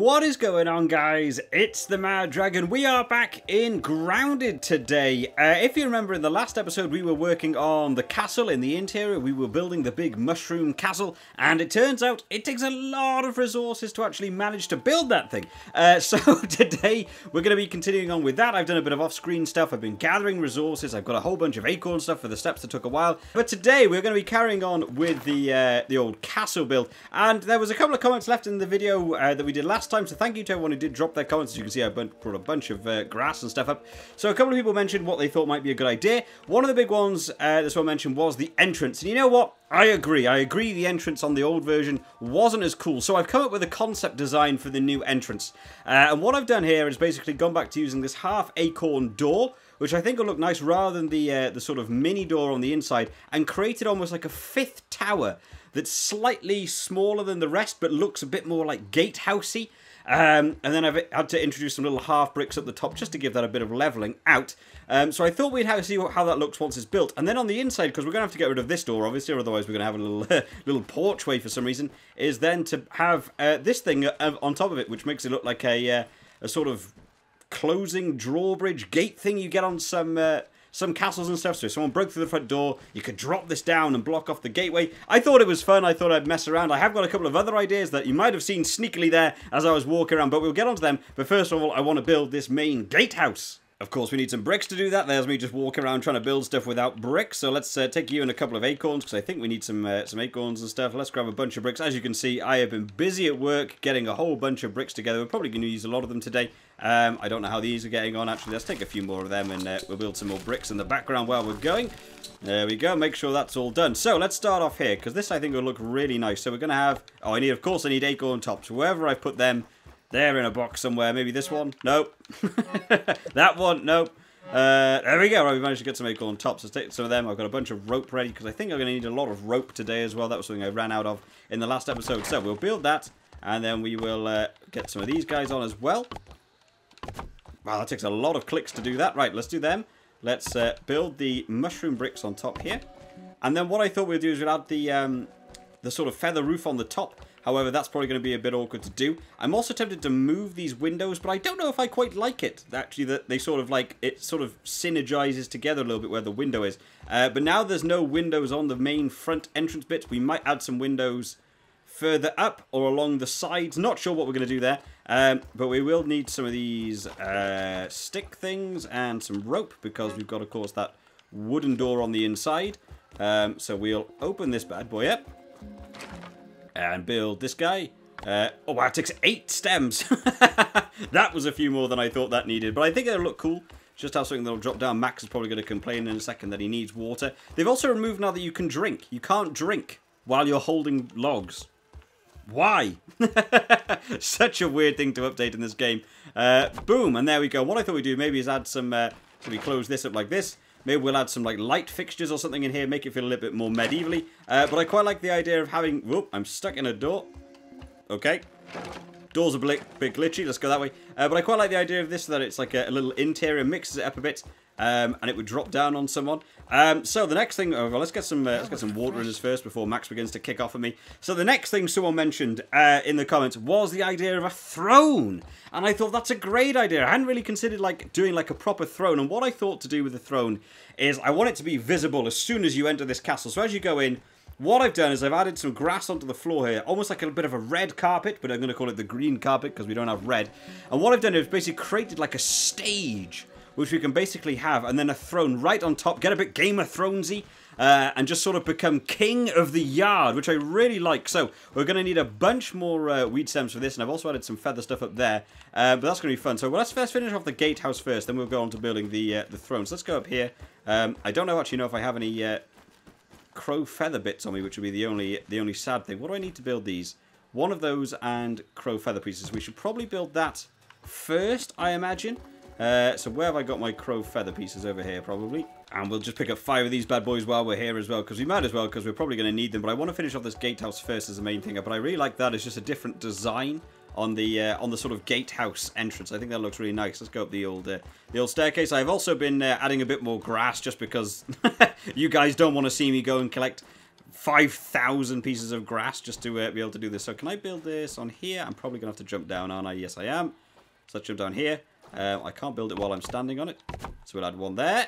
What is going on, guys? It's the Mad Dragon. We are back in Grounded today. If you remember, in the last episode we were working on the castle in the interior. We were building the big mushroom castle, and it turns out it takes a lot of resources to actually manage to build that thing. So today we're going to be continuing on with that. I've done a bit of off-screen stuff. I've been gathering resources. I've got a whole bunch of acorn stuff for the steps that took a while. But today we're going to be carrying on with the old castle build. And there was a couple of comments left in the video that we did last time, so thank you to everyone who did drop their comments. As you can see, I brought a bunch of grass and stuff up. So a couple of people mentioned what they thought might be a good idea. One of the big ones this one mentioned was the entrance. And you know what? I agree the entrance on the old version wasn't as cool. So I've come up with a concept design for the new entrance. And what I've done here is basically gone back to using this half acorn door, which I think will look nice rather than the sort of mini door on the inside, and created almost like a fifth tower that's slightly smaller than the rest, but looks a bit more like gatehousey. And then I've had to introduce some little half bricks at the top just to give that a bit of leveling out. So I thought we'd have to see how that looks once it's built. And then on the inside, because we're going to have to get rid of this door, obviously, or otherwise we're going to have a little little porchway for some reason, is then to have this thing on top of it, which makes it look like a sort of closing drawbridge gate thing you get on some castles and stuff. So if someone broke through the front door, you could drop this down and block off the gateway. I thought it was fun. I thought I'd mess around. I have got a couple of other ideas that you might have seen sneakily there as I was walking around, but we'll get onto them. But first of all, I want to build this main gatehouse. Of course, we need some bricks to do that. There's me just walking around trying to build stuff without bricks. So let's take you in a couple of acorns, because I think we need some acorns and stuff. Let's grab a bunch of bricks. As you can see, I have been busy at work getting a whole bunch of bricks together. We're probably going to use a lot of them today. I don't know how these are getting on, actually. Let's take a few more of them, and we'll build some more bricks in the background while we're going. There we go. Make sure that's all done. So let's start off here, because this I think will look really nice. So we're going to have... Oh, of course I need acorn tops. Wherever I put them, they're in a box somewhere. Maybe this one? Nope. That one? Nope. There we go. Right, we managed to get some acorn tops. Let's take some of them. I've got a bunch of rope ready, because I think I'm going to need a lot of rope today as well. That was something I ran out of in the last episode. So we'll build that, and then we will get some of these guys on as well. Wow, that takes a lot of clicks to do that. Right, let's do them. Let's build the mushroom bricks on top here. And then what I thought we'd do is we'd add the sort of feather roof on the top. However, that's probably going to be a bit awkward to do. I'm also tempted to move these windows, but I don't know if I quite like it. Actually, that they sort of it sort of synergizes together a little bit where the window is. But now there's no windows on the main front entrance bit. We might add some windows further up or along the sides. Not sure what we're going to do there. But we will need some of these stick things and some rope, because we've got, of course, that wooden door on the inside. So we'll open this bad boy up and build this guy. Oh wow, it takes 8 stems. That was a few more than I thought that needed, but I think it'll look cool. Just have something that'll drop down. Max is probably going to complain in a second that he needs water. They've also removed now that you can drink. You can't drink while you're holding logs. Why? Such a weird thing to update in this game. Boom, and there we go. What I thought we'd do maybe is add some, so we close this up like this. Maybe we'll add some like light fixtures or something in here, make it feel a little bit more medievally. But I quite like the idea of having... Whoop, I'm stuck in a door. Okay. Door's a bit glitchy, let's go that way. But I quite like the idea of this, so that it's like a little interior, mixes it up a bit. And it would drop down on someone. So the next thing, well, let's get some water in us first before Max begins to kick off at me. So the next thing someone mentioned in the comments was the idea of a throne, and I thought that's a great idea. I hadn't really considered doing like a proper throne, and what I thought to do with the throne is I want it to be visible as soon as you enter this castle. So as you go in, what I've done is I've added some grass onto the floor here, almost like a bit of a red carpet, but I'm going to call it the green carpet because we don't have red. And what I've done is basically created like a stage, which we can basically have, and then a throne right on top, get a bit Game of Thronesy, and just sort of become king of the yard, which I really like. So we're going to need a bunch more weed stems for this, and I've also added some feather stuff up there, but that's going to be fun. So let's first finish off the gatehouse first, then we'll go on to building the throne. So let's go up here. I don't actually know if I have any crow feather bits on me, which would be the only sad thing. What do I need to build these? One of those and crow feather pieces. We should probably build that first, I imagine. So where have I got my crow feather pieces? Over here, probably. And we'll just pick up 5 of these bad boys while we're here as well, because we might as well, because we're probably going to need them. But I want to finish off this gatehouse first as the main thing. But I really like that. It's just a different design on the sort of gatehouse entrance. I think that looks really nice. Let's go up the old staircase. I've also been adding a bit more grass, just because you guys don't want to see me go and collect 5,000 pieces of grass just to be able to do this. So can I build this on here? I'm probably going to have to jump down, aren't I? Yes, I am. So let's jump down here. I can't build it while I'm standing on it. So we'll add one there.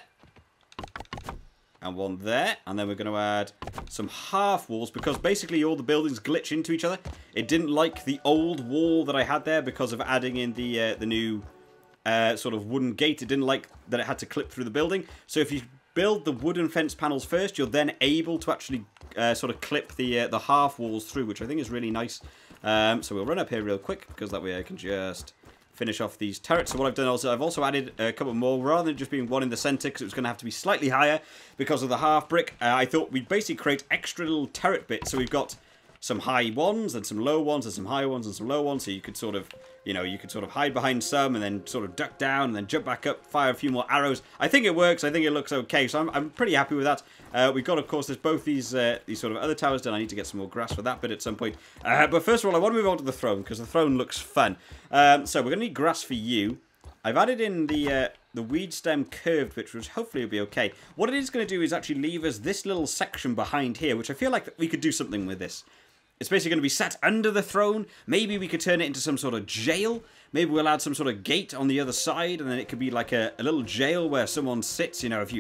And one there. And then we're going to add some half walls because basically all the buildings glitch into each other. It didn't like the old wall that I had there because of adding in the new sort of wooden gate. It didn't like that it had to clip through the building. So if you build the wooden fence panels first, you're then able to actually sort of clip the half walls through, which I think is really nice. So we'll run up here real quick because that way I can just finish off these turrets. So what I've done also, I've also added a couple more rather than just being one in the center because it was going to have to be slightly higher because of the half brick. I thought we'd basically create extra little turret bits. So we've got some high ones and some low ones and some high ones and some low ones. So you could sort of, you know, you could sort of hide behind some and then sort of duck down and then jump back up, fire a few more arrows. I think it works. I think it looks okay. So I'm pretty happy with that. We've got, of course, there's both these sort of other towers done. I need to get some more grass for that bit at some point. But first of all, I want to move on to the throne because the throne looks fun. So we're going to need grass for you. I've added in the weed stem curved, which hopefully will be okay. What it is going to do is actually leave us this little section behind here, which I feel like we could do something with this. It's basically going to be sat under the throne. Maybe we could turn it into some sort of jail. Maybe we'll add some sort of gate on the other side, and then it could be like a little jail where someone sits. You know, if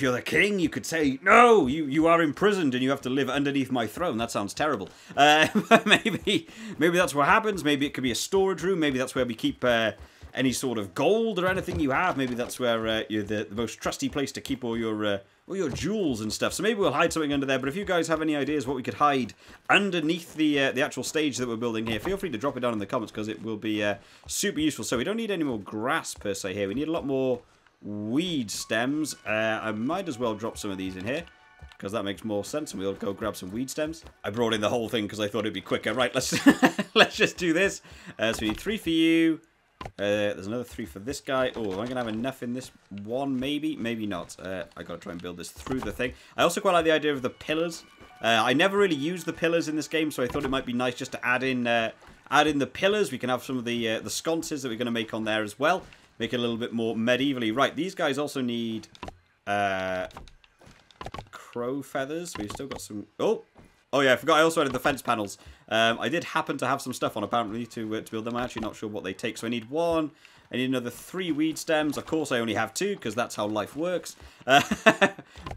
you're the king, you could say, no, you are imprisoned and you have to live underneath my throne. That sounds terrible. Maybe that's what happens. Maybe it could be a storage room. Maybe that's where we keep any sort of gold or anything you have. Maybe that's where you're the most trusty place to keep all your jewels and stuff. So maybe we'll hide something under there. But if you guys have any ideas what we could hide underneath the actual stage that we're building here, feel free to drop it down in the comments because it will be super useful. So we don't need any more grass per se here. We need a lot more weed stems. I might as well drop some of these in here because that makes more sense, and we'll go grab some weed stems. I brought in the whole thing because I thought it'd be quicker. Right, let's let's just do this. So we need 3 for you. There's another 3 for this guy. Oh, am I gonna have enough in this one? Maybe not. I gotta try and build this through the thing. I also quite like the idea of the pillars. I never really used the pillars in this game, so I thought it might be nice just to add in the pillars. We can have some of the sconces that we're gonna make on there as well. Make it a little bit more medievally. Right, these guys also need crow feathers. We've still got some. Oh yeah, I forgot I also added the fence panels. I did happen to have some stuff on apparently to build them. I'm actually not sure what they take. So I need 1. I need another 3 weed stems. Of course I only have 2 because that's how life works.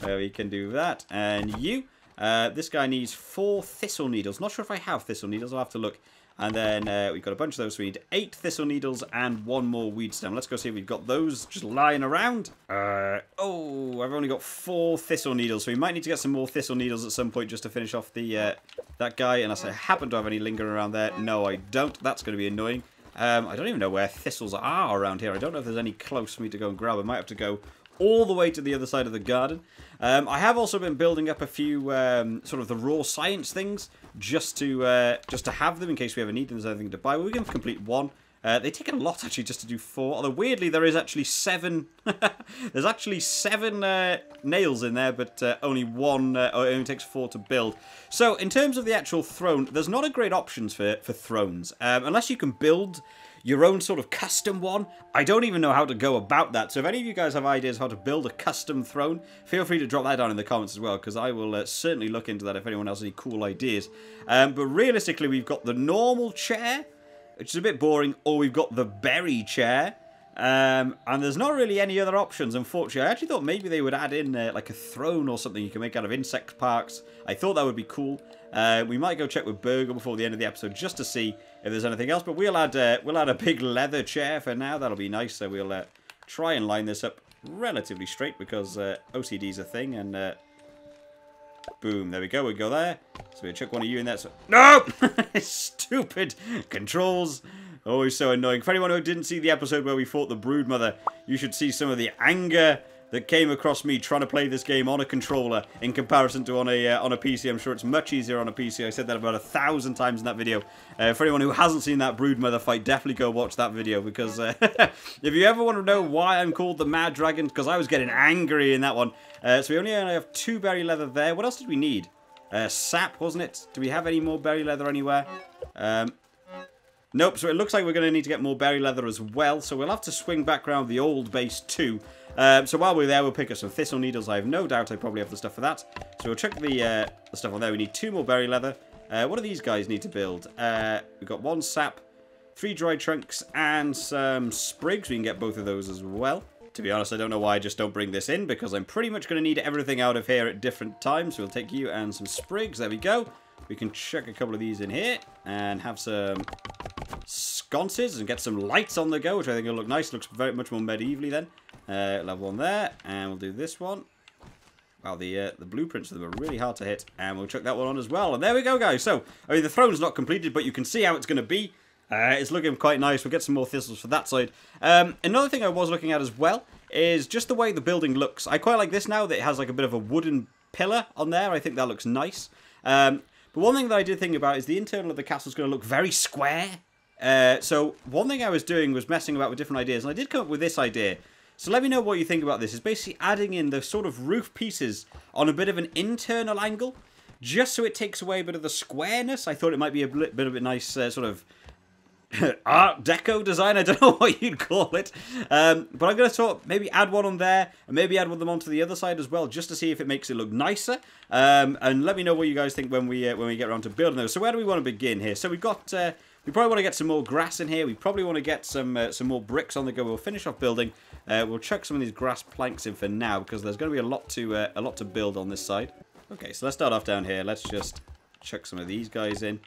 We can do that. And you. This guy needs 4 thistle needles. Not sure if I have thistle needles. I'll have to look. And then we've got a bunch of those. So we need 8 thistle needles and 1 more weed stem. Let's go see if we've got those just lying around. Oh, I've only got 4 thistle needles. So we might need to get some more thistle needles at some point just to finish off the that guy. Unless I happen to have any lingering around there. No, I don't. That's going to be annoying. I don't even know where thistles are around here. I don't know if there's any close for me to go and grab. I might have to go all the way to the other side of the garden. I have also been building up a few sort of the raw science things just to have them in case we ever need them. There's anything to buy. Well, we can complete 1. They take a lot actually just to do 4. Although weirdly there is actually 7. There's actually 7 nails in there, but only 1. It only takes 4 to build. So in terms of the actual throne, there's not a great options for thrones unless you can build your own sort of custom one. I don't even know how to go about that. So if any of you guys have ideas how to build a custom throne, feel free to drop that down in the comments as well, because I will certainly look into that if anyone has any cool ideas. But realistically, we've got the normal chair, which is a bit boring, or we've got the berry chair. And there's not really any other options, unfortunately. I actually thought maybe they would add in like a throne or something you can make out of insect parks. I thought that would be cool. We might go check with Burger before the end of the episode just to see if there's anything else. But we'll add a big leather chair for now. That'll be nice. So we'll try and line this up relatively straight because OCD is a thing. And boom, there we go. We go there. So we'll chuck one of you in there. So no, stupid controls. Always so annoying. For anyone who didn't see the episode where we fought the Broodmother, you should see some of the anger that came across me trying to play this game on a controller in comparison to on a PC. I'm sure it's much easier on a PC. I said that about 1,000 times in that video. For anyone who hasn't seen that Broodmother fight, definitely go watch that video because if you ever want to know why I'm called the Mad Dragon, because I was getting angry in that one. So we only have 2 berry leather there. What else did we need? Sap, wasn't it? Do we have any more berry leather anywhere? Nope, so it looks like we're going to need to get more berry leather as well. So we'll have to swing back around the old base too. So while we're there, we'll pick up some thistle needles. I have no doubt I probably have the stuff for that. So we'll chuck the stuff on there. We need 2 more berry leather. What do these guys need to build? We've got 1 sap, 3 dry trunks, and some sprigs. We can get both of those as well. To be honest, I don't know why I just don't bring this in, because I'm pretty much going to need everything out of here at different times. So we'll take you and some sprigs. There we go. We can chuck a couple of these in here and have some sconces and get some lights on the go, which I think will look nice. Looks very much more medievally then. We'll have one there, and we'll do this one. Wow, the blueprints of them are really hard to hit, and we'll chuck that one on as well. And there we go, guys. So, I mean, the throne's not completed, but you can see how it's going to be. It's looking quite nice. We'll get some more thistles for that side. Another thing I was looking at as well is just the way the building looks. I quite like this now that it has like a bit of a wooden pillar on there. I think that looks nice. But one thing that I did think about is the internal of the castle is going to look very square. So one thing I was doing was messing about with different ideas, and I did come up with this idea. So let me know what you think about this. It's basically adding in the sort of roof pieces on a bit of an internal angle, just so it takes away a bit of the squareness. I thought it might be a bit of a nice sort of Art Deco design. I don't know what you'd call it. But I'm going to sort of maybe add one on there, and maybe add one of them onto the other side as well, just to see if it makes it look nicer. And let me know what you guys think when we get around to building those. So where do we want to begin here? So we've got... we probably want to get some more grass in here. We probably want to get some more bricks on the go. We'll finish off building. We'll chuck some of these grass planks in for now, because there's going to be a lot to build on this side. Okay, so let's start off down here. Let's just chuck some of these guys in.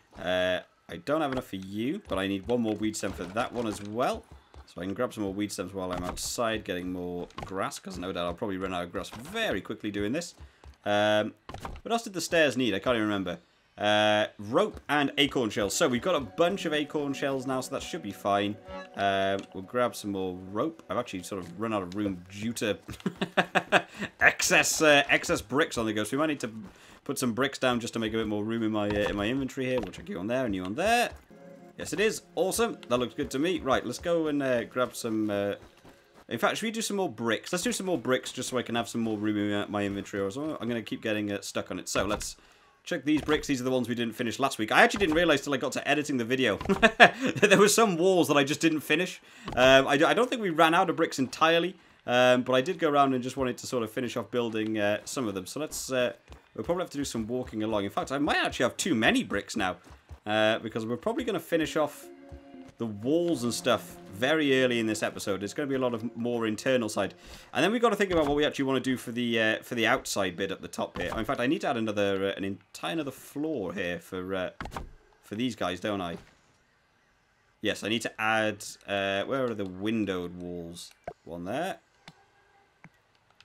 I don't have enough for you, but I need 1 more weed stem for that one as well. So I can grab some more weed stems while I'm outside getting more grass, because no doubt I'll probably run out of grass very quickly doing this. What else did the stairs need? I can't even remember. Rope and acorn shells. So we've got a bunch of acorn shells now, so that should be fine. We'll grab some more rope. I've actually sort of run out of room due to excess bricks on the go, so we might need to put some bricks down just to make a bit more room in my inventory here. We'll check you on there and you on there. Yes, it is. Awesome. That looks good to me. Right, let's go and grab some... in fact, should we do some more bricks? Let's do some more bricks just so I can have some more room in my inventory. Or so. I'm going to keep getting stuck on it. So let's check these bricks. These are the ones we didn't finish last week. I actually didn't realise till I got to editing the video that there were some walls that I just didn't finish. I don't think we ran out of bricks entirely. But I did go around and just wanted to sort of finish off building some of them. So let's... we'll probably have to do some walking along. In fact, I might actually have too many bricks now. Because we're probably going to finish off the walls and stuff very early in this episode. It's going to be a lot of more internal side. And then we've got to think about what we actually want to do for the outside bit at the top here. In fact, I need to add another an entire floor here for these guys, don't I? Yes, I need to add... where are the windowed walls? One there.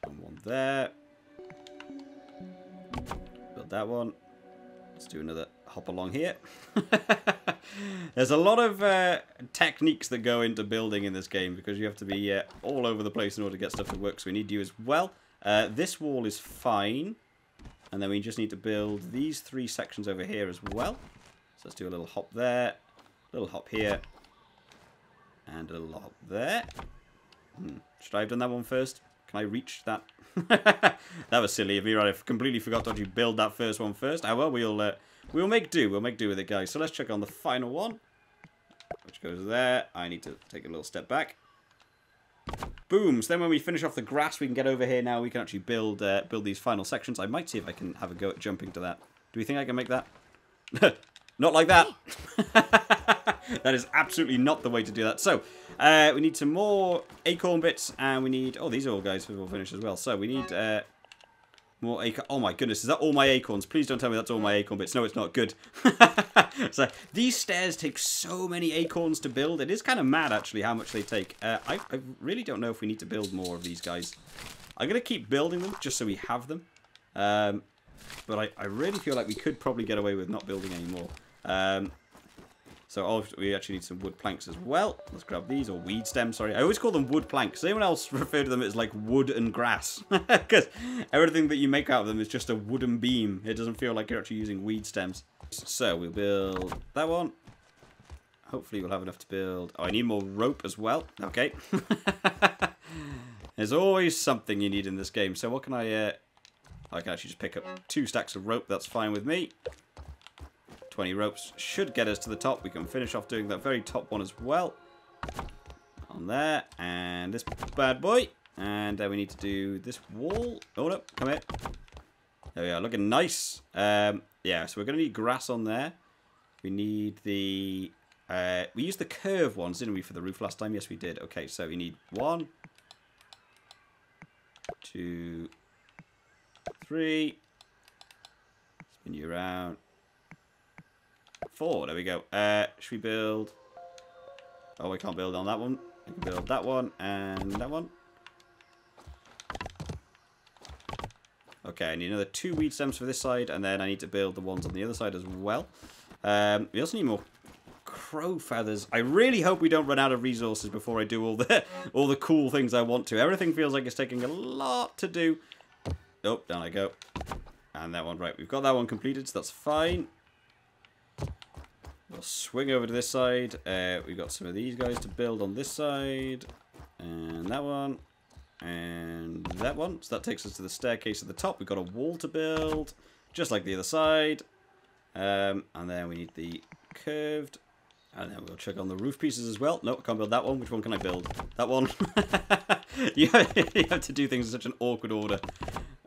And one there. Build that one. Let's do another hop along here. There's a lot of techniques that go into building in this game, because you have to be all over the place in order to get stuff to work, so we need you as well. This wall is fine, and then we just need to build these 3 sections over here as well. So let's do a little hop there, a little hop here, and a little hop there. Should I have done that one first? Can I reach that? That was silly of me, right? I completely forgot to actually build that first one first. Oh well, we'll make do. We'll make do with it, guys. So let's check on the final one, which goes there. I need to take a little step back. Boom. So then when we finish off the grass, we can get over here now. We can actually build these final sections. I might see if I can have a go at jumping to that. Do we think I can make that? Not like that. That is absolutely not the way to do that. So, we need some more acorn bits, and we need... Oh, these are all guys who will finish as well. So, we need more acorn... Oh my goodness, is that all my acorns? Please don't tell me that's all my acorn bits. No, it's not. Good. So, these stairs take so many acorns to build. It is kind of mad, actually, how much they take. I really don't know if we need to build more of these guys. I'm going to keep building them, just so we have them. But I really feel like we could probably get away with not building any more. So we actually need some wood planks as well. Let's grab these, or weed stems, sorry. I always call them wood planks. Does anyone else refer to them as like wood and grass? Because everything that you make out of them is just a wooden beam. It doesn't feel like you're actually using weed stems. So we'll build that one. Hopefully we'll have enough to build... Oh, I need more rope as well. Okay. There's always something you need in this game. So what can I can actually just pick up 2 stacks of rope. That's fine with me. 20 ropes should get us to the top. We can finish off doing that very top one as well. On there. And this bad boy. And then we need to do this wall. Oh, no. Come here. There we are. Looking nice. Yeah, so we're going to need grass on there. We need the... we used the curved ones, didn't we, for the roof last time? Yes, we did. Okay, so we need 1, 2, 3. Spin you around. 4. There we go. Should we build... Oh, I can't build on that one. I can build that one and that one. Okay, I need another 2 weed stems for this side, and then I need to build the ones on the other side as well. We also need more crow feathers. I really hope we don't run out of resources before I do all the cool things I want to. Everything feels like it's taking a lot to do. Oh, down I go. And that one, right. We've got that one completed, so that's fine. We'll swing over to this side. We've got some of these guys to build on this side. And that one. And that one. So that takes us to the staircase at the top. We've got a wall to build, just like the other side. And then we need the curved. And then we'll check on the roof pieces as well. No, I can't build that one. Which one can I build? That one. You have to do things in such an awkward order.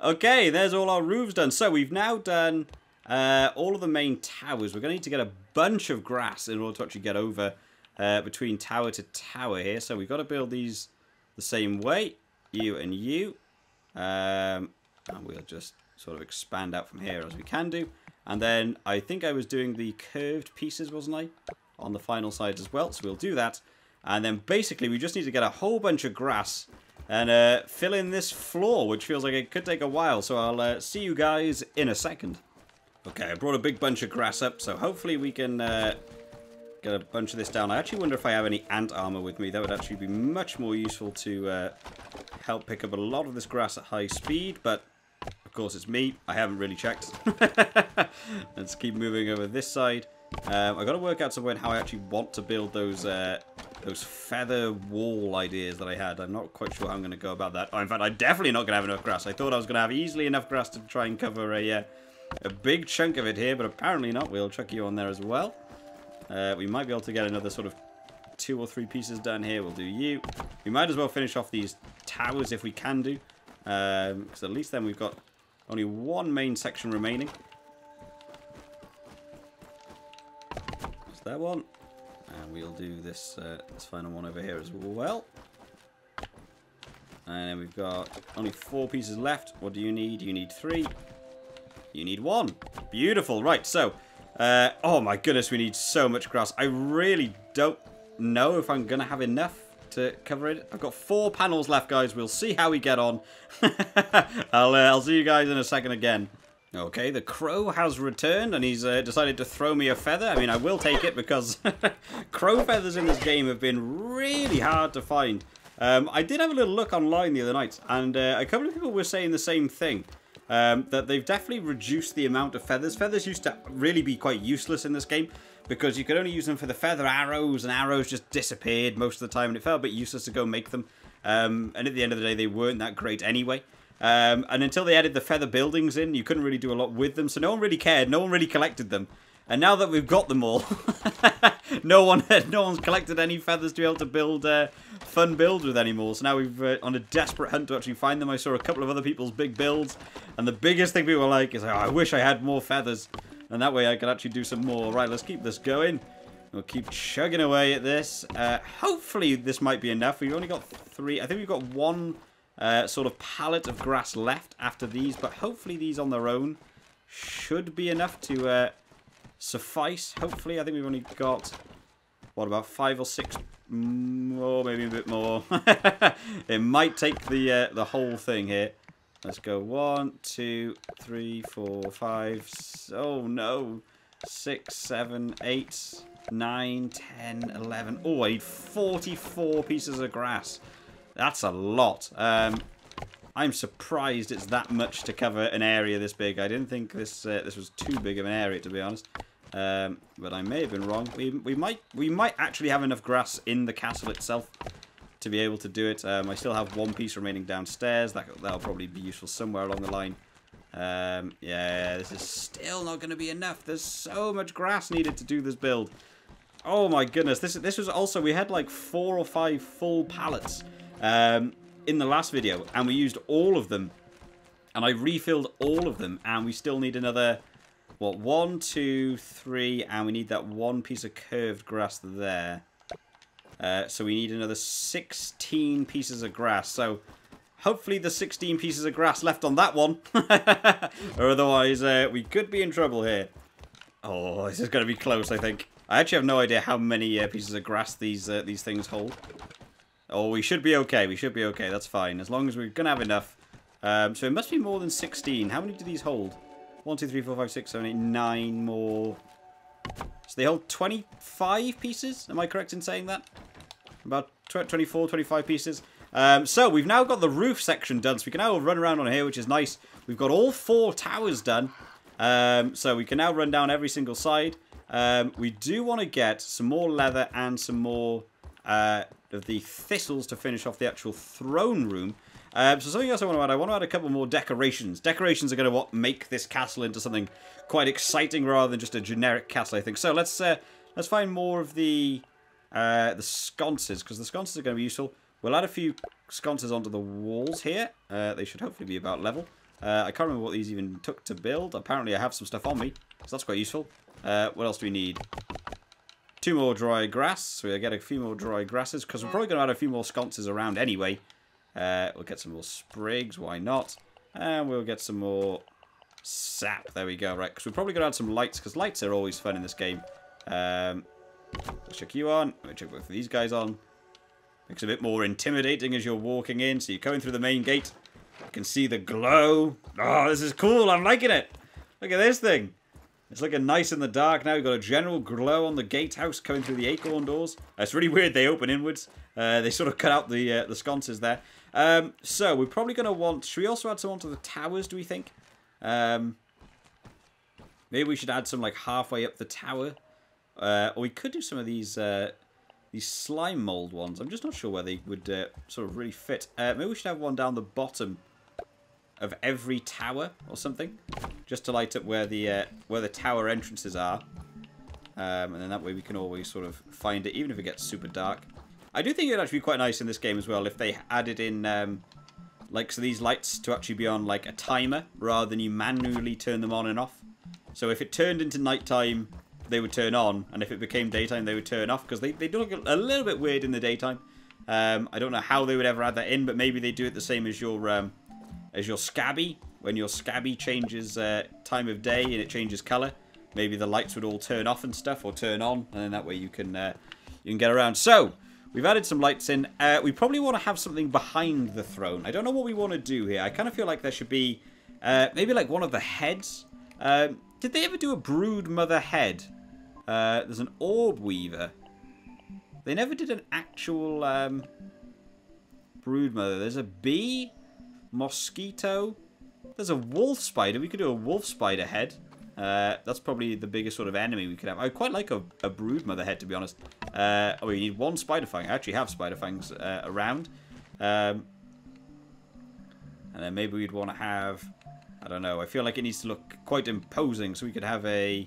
Okay, there's all our roofs done. So we've now done all of the main towers. We're going to need to get a bunch of grass in order to actually get over between tower to tower here. So we've got to build these the same way. You and you. And we'll just sort of expand out from here as we can do. And then I think I was doing the curved pieces, wasn't I? On the final sides as well. So we'll do that. And then basically we just need to get a whole bunch of grass and fill in this floor, which feels like it could take a while. So I'll see you guys in a second. Okay, I brought a big bunch of grass up, so hopefully we can get a bunch of this down. I actually wonder if I have any ant armor with me. That would actually be much more useful to help pick up a lot of this grass at high speed, but of course it's me. I haven't really checked. Let's keep moving over this side. I've got to work out some way how I actually want to build those feather wall ideas that I had. I'm not quite sure how I'm going to go about that. Oh, in fact, I'm definitely not going to have enough grass. I thought I was going to have easily enough grass to try and cover a big chunk of it here, but apparently not. We'll chuck you on there as well. We might be able to get another sort of 2 or 3 pieces done here. We'll do you. We might as well finish off these towers if we can do, because at least then we've got only one main section remaining. That's that one. And we'll do this this final one over here as well. And then we've got only 4 pieces left. What do you need? You need 3. You need 1. Beautiful. Right, so... oh my goodness, we need so much grass. I really don't know if I'm going to have enough to cover it. I've got 4 panels left, guys. We'll see how we get on. I'll see you guys in a second again. Okay, the crow has returned, and he's decided to throw me a feather. I mean, I will take it, because crow feathers in this game have been really hard to find. I did have a little look online the other night, and a couple of people were saying the same thing. That they've definitely reduced the amount of feathers. Feathers used to really be quite useless in this game, because you could only use them for the feather arrows, and arrows just disappeared most of the time, and it felt a bit useless to go make them. And at the end of the day, they weren't that great anyway. And until they added the feather buildings in, you couldn't really do a lot with them, so no one really cared, no one really collected them. And now that we've got them all, no one's collected any feathers to be able to build fun builds with anymore. So now we're on a desperate hunt to actually find them. I saw a couple of other people's big builds, and the biggest thing people were like is, oh, I wish I had more feathers, and that way I could actually do some more. Right, let's keep this going. We'll keep chugging away at this. Hopefully this might be enough. We've only got 3. I think we've got 1 sort of pallet of grass left after these, but hopefully these on their own should be enough to suffice. Hopefully, I think we've only got, what, about 5 or 6 more, maybe a bit more. It might take the whole thing here. Let's go 1, 2, 3, 4, 5. Oh no, 6, 7, 8, 9, 10, 11. Oh, I need 44 pieces of grass. That's a lot. I'm surprised it's that much to cover an area this big. I didn't think this was too big of an area, to be honest. But I may have been wrong. We might actually have enough grass in the castle itself to be able to do it. I still have 1 piece remaining downstairs. That'll probably be useful somewhere along the line. Yeah, this is still not going to be enough. There's so much grass needed to do this build. Oh my goodness, this was also, we had like 4 or 5 full pallets in the last video, and we used all of them, and I refilled all of them, and we still need another, what, 1, 2, 3, and we need that one piece of curved grass there. So we need another 16 pieces of grass, so hopefully the 16 pieces of grass left on that one, or otherwise we could be in trouble here. Oh, this is going to be close, I think. I actually have no idea how many pieces of grass these things hold. Oh, we should be okay. We should be okay. That's fine. As long as we're going to have enough. So it must be more than 16. How many do these hold? 1, 2, 3, 4, 5, 6, 7, 8, 9 more. So they hold 25 pieces? Am I correct in saying that? About 24, 25 pieces. So we've now got the roof section done. So we can now run around on here, which is nice. We've got all 4 towers done. So we can now run down every single side. We do want to get some more leather and some more of the thistles to finish off the actual throne room. So something else I want to add a couple more decorations. Decorations are going to make this castle into something quite exciting rather than just a generic castle, I think. So let's find more of the sconces, because the sconces are going to be useful. We'll add a few sconces onto the walls here. They should hopefully be about level. I can't remember what these even took to build. Apparently I have some stuff on me, so that's quite useful. What else do we need? 2 more dry grass. So we'll get a few more dry grasses, because we're probably going to add a few more sconces around anyway. We'll get some more sprigs, why not? And we'll get some more sap. There we go, right. Because we're probably going to add some lights, because lights are always fun in this game. Let's check you on. Let me check both of these guys on. Makes it a bit more intimidating as you're walking in. So you're going through the main gate. You can see the glow. Oh, this is cool. I'm liking it. Look at this thing. It's looking nice in the dark now. We've got a general glow on the gatehouse coming through the acorn doors. It's really weird. They open inwards. They sort of cut out the sconces there. So we're probably going to want... Should we also add some onto the towers, do we think? Maybe we should add some like halfway up the tower. Or we could do some of these slime mold ones. I'm just not sure where they would sort of really fit. Maybe we should have one down the bottom of every tower or something, just to light up where the tower entrances are, and then that way we can always sort of find it, even if it gets super dark. I do think it'd actually be quite nice in this game as well if they added in like, so these lights to actually be on like a timer rather than you manually turn them on and off. So if it turned into nighttime, they would turn on, and if it became daytime, they would turn off, because they do look a little bit weird in the daytime. I don't know how they would ever add that in, but maybe they do it the same as your scabby. When your scabby changes time of day and it changes colour, maybe the lights would all turn off and stuff, or turn on, and then that way you can get around. So we've added some lights in. We probably want to have something behind the throne. I don't know what we want to do here. I kind of feel like there should be maybe like one of the heads. Did they ever do a brood mother head? There's an orb weaver. They never did an actual brood mother. There's a bee, mosquito. There's a wolf spider. We could do a wolf spider head. That's probably the biggest sort of enemy we could have. I quite like a brood mother head, to be honest. Oh, we need 1 spider fang. I actually have spider fangs around. And then maybe we'd want to have... I don't know. I feel like it needs to look quite imposing, so we could have a...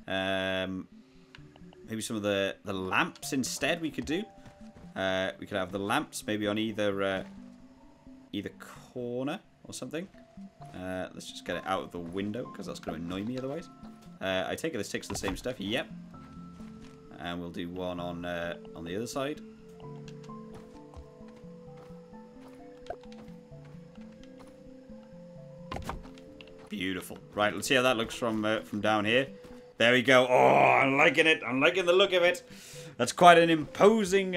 maybe some of the lamps instead we could do. We could have the lamps maybe on either corner or something. Let's just get it out of the window, because that's going to annoy me otherwise. I take it this takes the same stuff. Yep. And we'll do one on the other side. Beautiful. Right, let's see how that looks from down here. There we go. Oh, I'm liking it. I'm liking the look of it. That's quite an imposing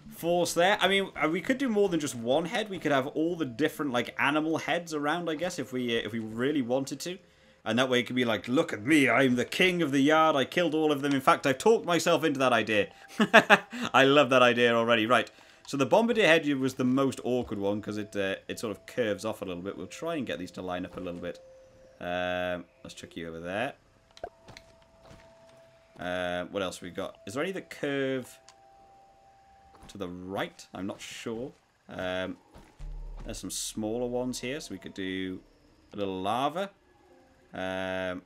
force there. I mean, we could do more than just one head. We could have all the different like animal heads around, I guess, if we really wanted to. And that way it could be like, look at me, I'm the king of the yard. I killed all of them. In fact, I've talked myself into that idea. I love that idea already. Right. So the Bombardier Hedge was the most awkward one, because it sort of curves off a little bit. We'll try and get these to line up a little bit. Let's chuck you over there. What else we got? Is there any that curve to the right? I'm not sure. There's some smaller ones here, so we could do a little lava. Not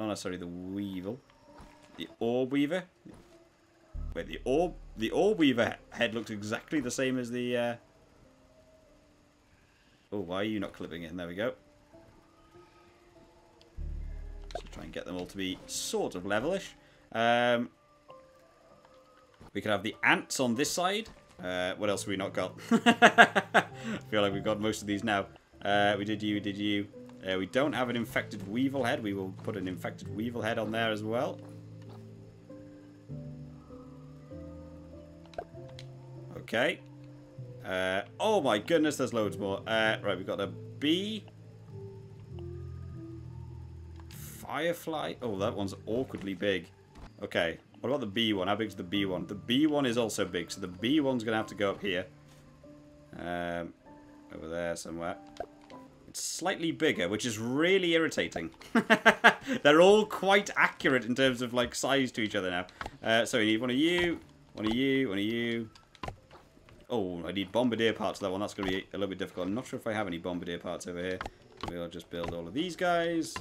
necessarily the weevil. The orb weaver. Wait, the orb weaver head looks exactly the same as the... Oh, why are you not clipping it? There we go. So try and get them all to be sort of levelish. We could have the ants on this side. What else have we not got? I feel like we've got most of these now. We did you. We don't have an infected weevil head. We will put an infected weevil head on there as well. Okay. Oh my goodness, there's loads more. Right, we've got a bee. Firefly. Oh, that one's awkwardly big. Okay. What about the bee one? How big's the bee one? The bee one is also big, so the bee one's going to have to go up here. Over there somewhere. It's slightly bigger, which is really irritating. They're all quite accurate in terms of like size to each other now. So we need one of you, one of you, one of you. Oh, I need bombardier parts for that one. That's going to be a little bit difficult. I'm not sure if I have any bombardier parts over here. Maybe I'll just build all of these guys.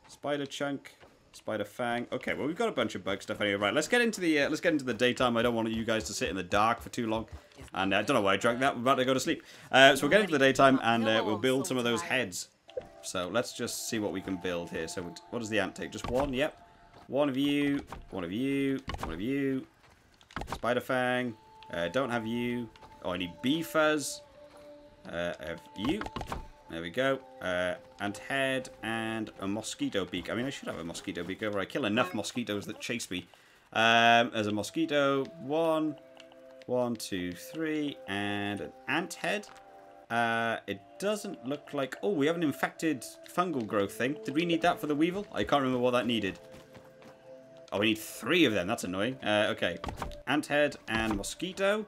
Spider chunk. Spider fang. Okay, well we've got a bunch of bug stuff anyway. Right, let's get into the daytime. I don't want you guys to sit in the dark for too long. And I don't know why I drank that. We're about to go to sleep. So we'll get into the daytime and we'll build some of those heads. So let's just see what we can build here. So what does the ant take? Just one? Yep. One of you. One of you. One of you. Spider fang. Don't have you. Oh, I need bee fuzz. I have you. There we go. Ant head and a mosquito beak. I mean, I should have a mosquito beak over. I kill enough mosquitoes that chase me. There's a mosquito. One, two, three, and an ant head. It doesn't look like... Oh, we have an infected fungal growth thing. Did we need that for the weevil? I can't remember what that needed. Oh, we need 3 of them. That's annoying. Okay. Ant head and mosquito.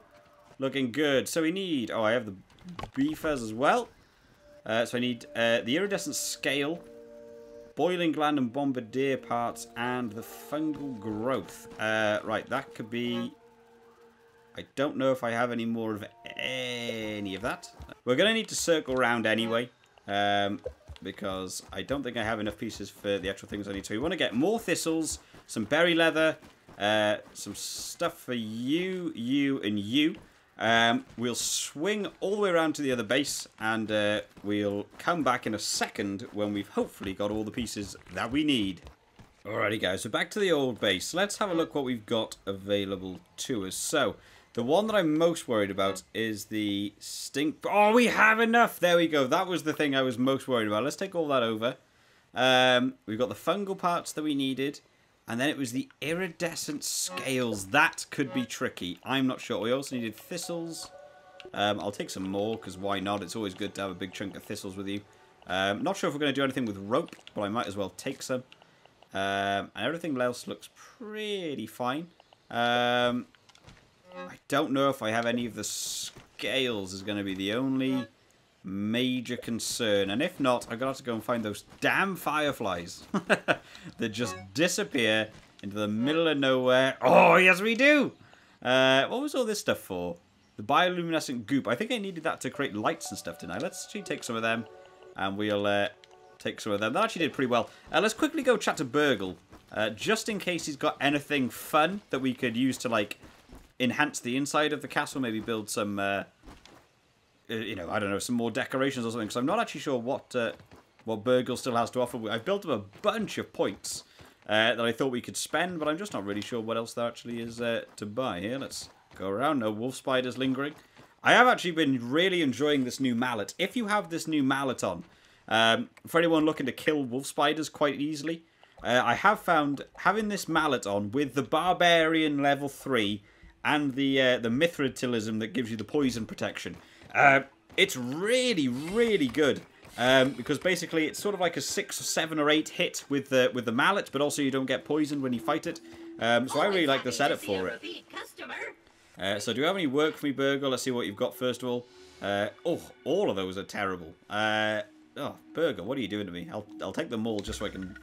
Looking good. So we need... Oh, I have the bee fuzz as well. So I need the iridescent scale, boiling gland and bombardier parts, and the fungal growth. Right, that could be... I don't know if I have any more of any of that. We're going to need to circle around anyway, because I don't think I have enough pieces for the actual things I need. So we want to get more thistles, some berry leather, some stuff for you, you, and you. We'll swing all the way around to the other base, and we'll come back in a second when we've hopefully got all the pieces that we need. Alrighty guys, so back to the old base. Let's have a look what we've got available to us. So, the one that I'm most worried about is the stink... Oh, we have enough! There we go. That was the thing I was most worried about. Let's take all that over. We've got the fungal parts that we needed. And then it was the iridescent scales. That could be tricky. I'm not sure. We also needed thistles. I'll take some more, because why not? It's always good to have a big chunk of thistles with you. Not sure if we're going to do anything with rope, but I might as well take some. And everything else looks pretty fine. I don't know if I have any of the scales is going to be the only major concern. And if not, I'm going to have to go and find those damn fireflies that just disappear into the middle of nowhere. Oh, yes we do! What was all this stuff for? The bioluminescent goop. I think I needed that to create lights and stuff tonight. Let's actually take some of them, and we'll take some of them. That actually did pretty well. Let's quickly go chat to Burgle, just in case he's got anything fun that we could use to, like, enhance the inside of the castle. Maybe build some, you know, I don't know, some more decorations or something. Because I'm not actually sure what Burgle still has to offer. I've built him a bunch of points that I thought we could spend, but I'm just not really sure what else there actually is to buy here. Let's go around. No wolf spiders lingering. I have actually been really enjoying this new mallet. If you have this new mallet on, for anyone looking to kill wolf spiders quite easily, I have found having this mallet on with the Barbarian level 3 and the Mithratilism that gives you the poison protection, it's really, really good. Because basically it's sort of like a 6 or 7 or 8 hit with the mallet, but also you don't get poisoned when you fight it. So I really like the setup for it. So do you have any work for me, Burgle? Let's see what you've got first of all. Oh, all of those are terrible. Oh, Burgle, what are you doing to me? I'll take them all just so I can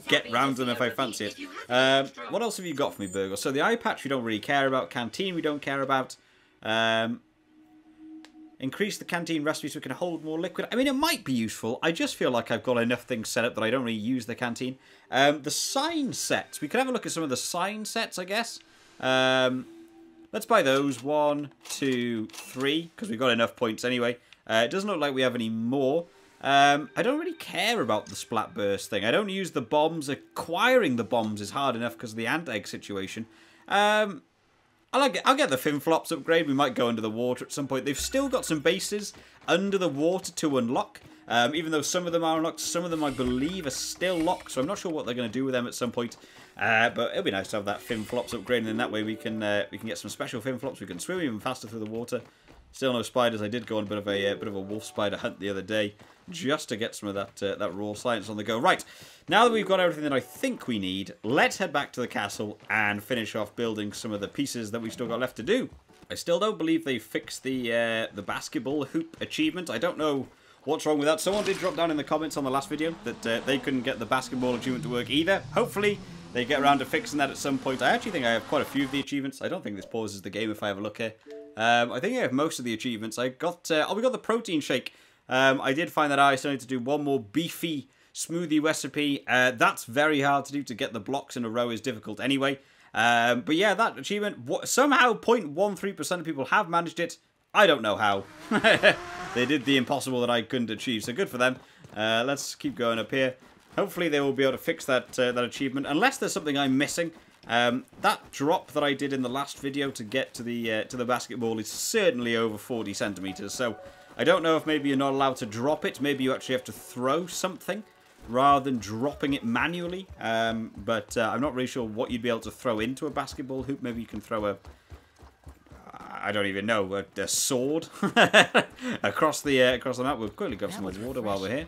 get round them if I fancy it. What else have you got for me, Burgle? So the eye patch we don't really care about. Canteen we don't care about. Increase the canteen recipe so we can hold more liquid. I mean, it might be useful. I just feel like I've got enough things set up that I don't really use the canteen. The sign sets. We could have a look at some of the sign sets, I guess. Let's buy those. 1, 2, 3, because we've got enough points anyway. It doesn't look like we have any more. I don't really care about the splat burst thing. I don't use the bombs. Acquiring the bombs is hard enough because of the ant egg situation. I'll get the fin flops upgrade. We might go under the water at some point. They've still got some bases under the water to unlock. Even though some of them are unlocked, some of them I believe are still locked. So I'm not sure what they're going to do with them at some point. But it'll be nice to have that fin flops upgrade, and then that way we can get some special fin flops. We can swim even faster through the water. Still no spiders. I did go on a bit of a wolf spider hunt the other day just to get some of that raw science on the go. Right, now that we've got everything that I think we need, let's head back to the castle and finish off building some of the pieces that we've still got left to do. I still don't believe they fixed the basketball hoop achievement. I don't know what's wrong with that. Someone did drop down in the comments on the last video that they couldn't get the basketball achievement to work either. Hopefully they get around to fixing that at some point. I actually think I have quite a few of the achievements. I don't think this pauses the game if I have a look here. I think I have most of the achievements. I got we got the protein shake. I did find that I still need to do one more beefy smoothie recipe. That's very hard to do. To get the blocks in a row is difficult anyway. But yeah, that achievement, somehow 0.13% of people have managed it. I don't know how. They did the impossible that I couldn't achieve, so good for them. Let's keep going up here. Hopefully they will be able to fix that that achievement, unless there's something I'm missing. That drop that I did in the last video to get to the basketball is certainly over 40 centimeters. So I don't know if maybe you're not allowed to drop it. Maybe you actually have to throw something rather than dropping it manually. But I'm not really sure what you'd be able to throw into a basketball hoop. Maybe you can throw a, I don't even know, a sword across the map. We'll quickly grab some more water while we're here.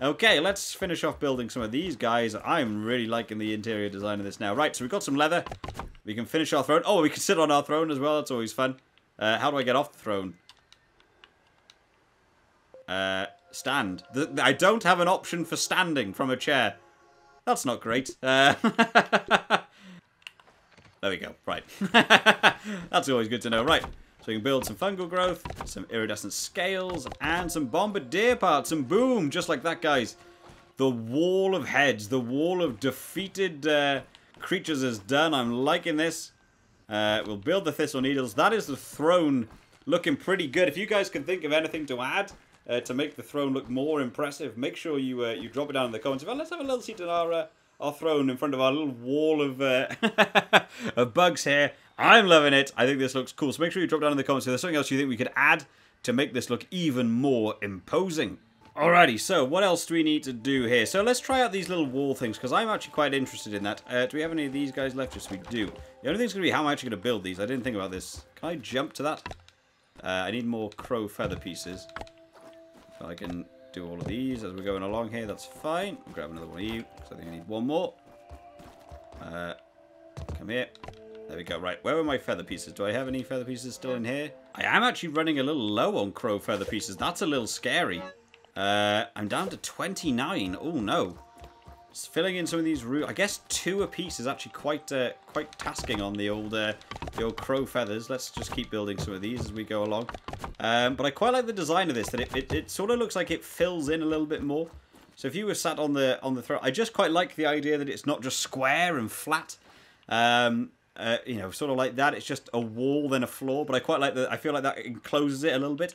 Okay, let's finish off building some of these guys. I'm really liking the interior design of this now. Right, so we've got some leather. We can finish our throne. Oh, we can sit on our throne as well. That's always fun. How do I get off the throne? Stand. I don't have an option for standing from a chair. That's not great. There we go. Right. That's always good to know. Right. So we can build some fungal growth, some iridescent scales, and some bombardier parts. And boom, just like that, guys. The wall of heads, the wall of defeated creatures is done. I'm liking this. We'll build the thistle needles. That is the throne looking pretty good. If you guys can think of anything to add to make the throne look more impressive, make sure you you drop it down in the comments. Well, let's have a little seat on our throne in front of our little wall of of bugs here. I'm loving it. I think this looks cool. So make sure you drop down in the comments if there's something else you think we could add to make this look even more imposing. Alrighty, so what else do we need to do here? So let's try out these little wall things, because I'm actually quite interested in that. Do we have any of these guys left? Yes, we do. The only thing's going to be how I'm actually going to build these. I didn't think about this. Can I jump to that? I need more crow feather pieces. So I can do all of these as we're going along here. That's fine. I'll grab another one of you, because I think I need one more. Come here. There we go. Right, where are my feather pieces? Do I have any feather pieces still in here? I am actually running a little low on crow feather pieces. That's a little scary. I'm down to 29. Oh, no. Just filling in some of these roots. I guess 2 a piece is actually quite tasking on the old crow feathers. Let's just keep building some of these as we go along. But I quite like the design of this, that it sort of looks like it fills in a little bit more. So if you were sat on the throne, I just quite like the idea that it's not just square and flat. You know, sort of like that. It's just a wall, then a floor. But I quite like that. I feel like that encloses it a little bit.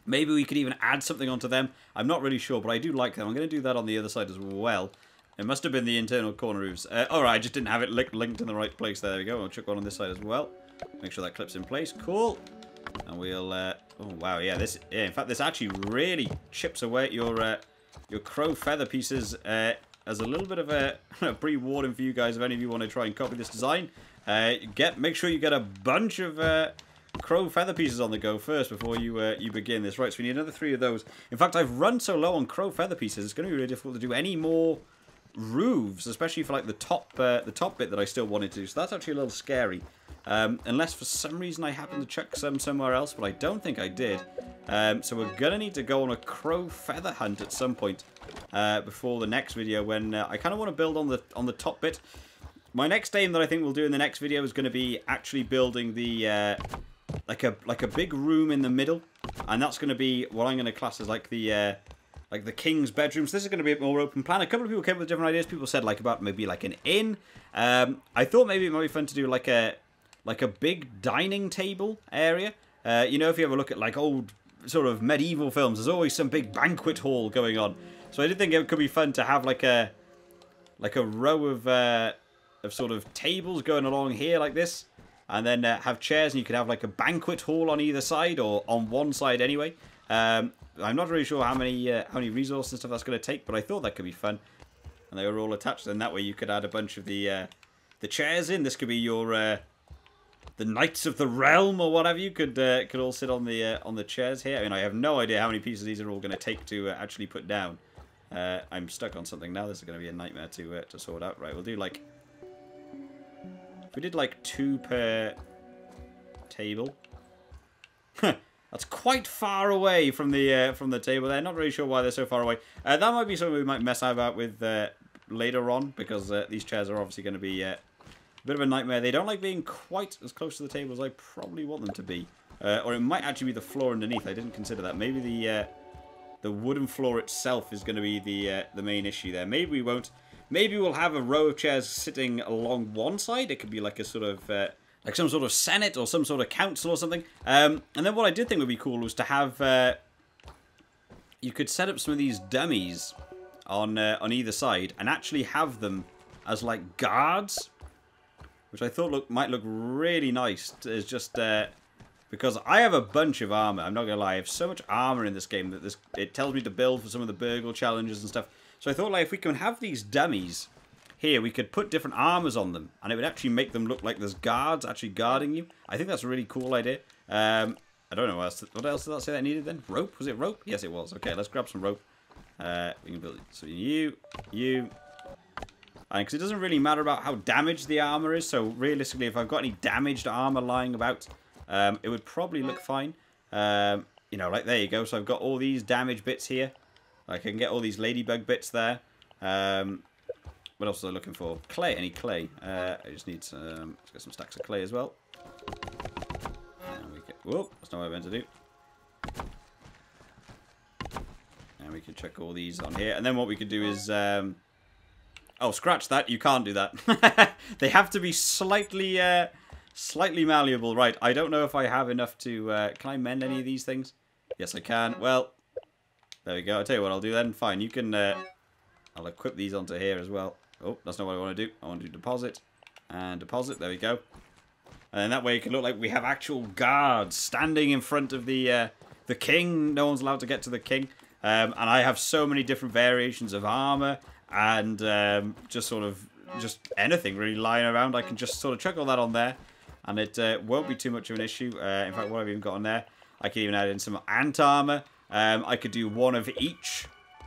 Maybe we could even add something onto them. I'm not really sure, but I do like them. I'm going to do that on the other side as well. It must have been the internal corner roofs. Alright, I just didn't have it linked in the right place. There we go. I'll chuck one on this side as well. Make sure that clips in place. Cool. And we'll... oh, wow. Yeah, this... Yeah, in fact, this actually really chips away at your crow feather pieces as a little bit of a pre-warning for you guys if any of you want to try and copy this design. Make sure you get a bunch of crow feather pieces on the go first before you begin this. Right, so we need another 3 of those. In fact, I've run so low on crow feather pieces, it's going to be really difficult to do any more roofs, especially for like the top bit that I still wanted to do. So that's actually a little scary. Unless for some reason I happen to chuck some somewhere else, but I don't think I did. So we're going to need to go on a crow feather hunt at some point before the next video, when I kind of want to build on the top bit. My next aim that I think we'll do in the next video is going to be actually building the like a big room in the middle And that's going to be what I'm going to class as like the king's bedroom. So this is going to be a bit more open plan. A couple of people came up with different ideas. People said like about maybe like an inn. I thought maybe it might be fun to do like a big dining table area. You know, if you ever look at like old sort of medieval films, there's always some big banquet hall going on. So I did think it could be fun to have like a row of sort of tables going along here like this, and then have chairs, and you could have like a banquet hall on either side, or on one side anyway. I'm not really sure how many resources and stuff that's going to take, but I thought that could be fun. And they were all attached, and that way you could add a bunch of the chairs in. This could be your the Knights of the Realm or whatever. You could all sit on the chairs here. I mean, I have no idea how many pieces these are all going to take to actually put down. I'm stuck on something now. This is going to be a nightmare to sort out. Right, we'll do like, if we did like 2 per table. That's quite far away from the table there. Not really sure why they're so far away. That might be something we might mess about with later on, because these chairs are obviously going to be a bit of a nightmare. They don't like being quite as close to the table as I probably want them to be. Or it might actually be the floor underneath. I didn't consider that. Maybe the wooden floor itself is going to be the main issue there. Maybe we won't. Maybe we'll have a row of chairs sitting along one side. It could be like a sort of like some sort of senate or some sort of council or something. And then what I did think would be cool was to have you could set up some of these dummies on either side and actually have them as like guards, which I thought might look really nice. As just because I have a bunch of armor. I'm not gonna lie, I have so much armor in this game that it tells me to build for some of the burgle challenges and stuff. So I thought, like, if we can have these dummies here, we could put different armors on them, and it would actually make them look like there's guards actually guarding you. I think that's a really cool idea. I don't know what else did that say that needed then? Rope? Was it rope? Yes, it was. Okay, let's grab some rope. We can build it. So you, and because it doesn't really matter about how damaged the armor is. So realistically, if I've got any damaged armor lying about, it would probably look fine. You know, like there you go. So I've got all these damaged bits here. I can get all these ladybug bits there. What else was I looking for? Clay. Any clay? I just need some. Let's get some stacks of clay as well. And we get. Whoa! That's not what I meant to do. And we can check all these on here. And then what we could do is. Oh, scratch that! You can't do that. They have to be slightly malleable. Right. I don't know if I have enough to. Can I mend any of these things? Yes, I can. Well. There we go. I'll tell you what I'll do then. Fine, you can... I'll equip these onto here as well. Oh, that's not what I want to do. I want to do deposit. And deposit. There we go. And then that way it can look like we have actual guards standing in front of the king. No one's allowed to get to the king. And I have so many different variations of armor. And just anything really lying around. I can just sort of chuck all that on there. And it won't be too much of an issue. In fact, what I've even got on there, I can even add in some ant armor. I could do one of each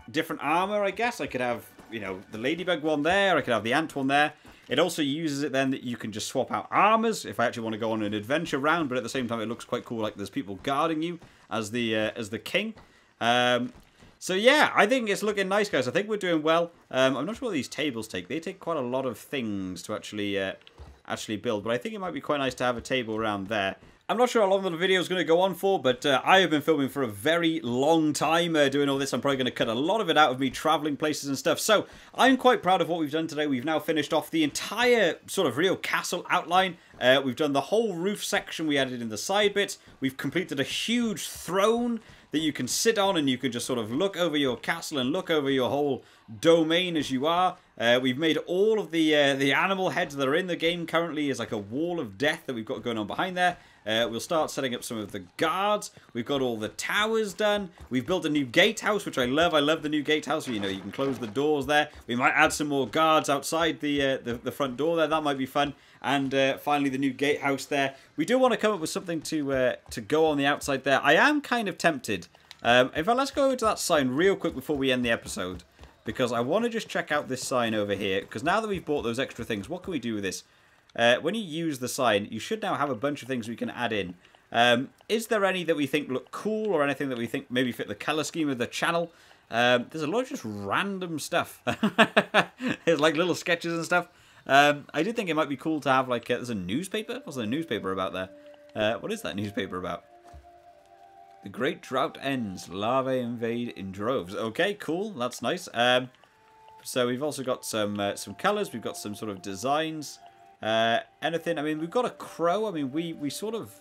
different armor, I guess. I could have, you know, the ladybug one there. I could have the ant one there. It also uses it then that you can just swap out armors if I actually want to go on an adventure round. But at the same time, it looks quite cool. Like there's people guarding you as the king. So yeah, I think it's looking nice, guys. I think we're doing well. I'm not sure what these tables take. They take quite a lot of things to actually build. But I think it might be quite nice to have a table around there. I'm not sure how long the video is going to go on for, but I have been filming for a very long time doing all this. I'm probably going to cut a lot of it out of me traveling places and stuff. So I'm quite proud of what we've done today. We've now finished off the entire sort of real castle outline. We've done the whole roof section. We added in the side bits. We've completed a huge throne that you can sit on, and you can just sort of look over your castle and look over your whole domain as you are. We've made all of the animal heads that are in the game currently as like a wall of death that we've got going on behind there. We'll start setting up some of the guards. We've got all the towers done. We've built a new gatehouse, which I love. I love the new gatehouse. You know, you can close the doors there. We might add some more guards outside the front door there. That might be fun. And finally, the new gatehouse there. We do want to come up with something to go on the outside there. I am kind of tempted. In fact, let's go over to that sign real quick before we end the episode, because I want to just check out this sign over here. Because now that we've bought those extra things, what can we do with this? When you use the sign, you should now have a bunch of things we can add in. Is there any that we think look cool, or anything that we think maybe fit the colour scheme of the channel? There's a lot of just random stuff. There's like little sketches and stuff. I did think it might be cool to have like, there's a newspaper? What's the newspaper about there? What is that newspaper about? The great drought ends. Larvae invade in droves. Okay, cool. That's nice. So we've also got some colours. We've got some sort of designs. Anything. I mean, we've got a crow. I mean, we sort of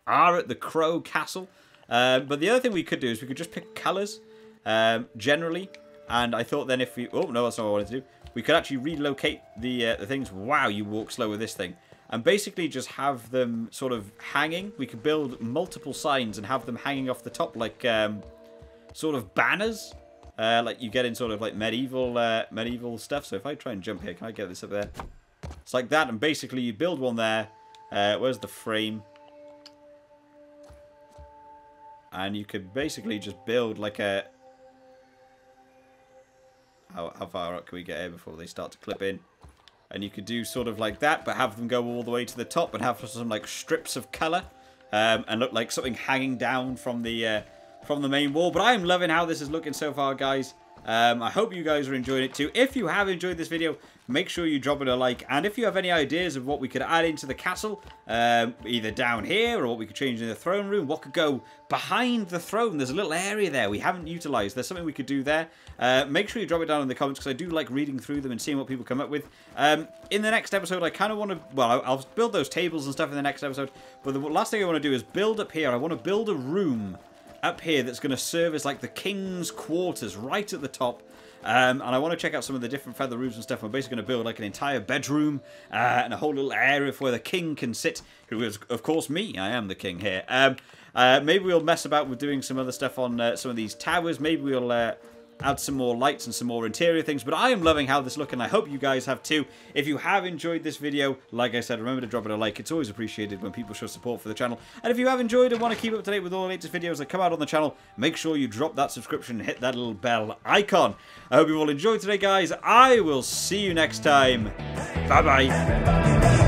are at the crow castle. But the other thing we could do is we could just pick colours generally. And I thought then if we... Oh, no, that's not what I wanted to do. We could actually relocate the things. Wow, you walk slow with this thing. And basically just have them sort of hanging. We could build multiple signs and have them hanging off the top like sort of banners. Like you get in sort of like medieval stuff. So if I try and jump here, can I get this up there? It's like that, and basically you build one there. Where's the frame? And you could basically just build like a... How far up can we get here before they start to clip in? And you could do sort of like that, but have them go all the way to the top and have some like strips of colour. And look like something hanging down from the main wall. But I am loving how this is looking so far, guys. I hope you guys are enjoying it too. If you have enjoyed this video, make sure you drop it a like. And if you have any ideas of what we could add into the castle, either down here or what we could change in the throne room, what could go behind the throne. There's a little area there we haven't utilised. There's something we could do there. Make sure you drop it down in the comments because I do like reading through them and seeing what people come up with. In the next episode, I kind of want to... Well, I'll build those tables and stuff in the next episode. But the last thing I want to do is build up here. I want to build a room up here that's going to serve as like the king's quarters right at the top. And I want to check out some of the different feather roofs and stuff. I'm basically going to build like an entire bedroom and a whole little area where the king can sit, who is, of course, me. I am the king here. Maybe we'll mess about with doing some other stuff on some of these towers. Maybe we'll add some more lights and some more interior things. But I am loving how this looks, and I hope you guys have too. If you have enjoyed this video, like I said, remember to drop it a like. It's always appreciated when people show support for the channel. And if you have enjoyed and want to keep up to date with all the latest videos that come out on the channel, make sure you drop that subscription and hit that little bell icon. I hope you all enjoyed today, guys. I will see you next time. Bye-bye.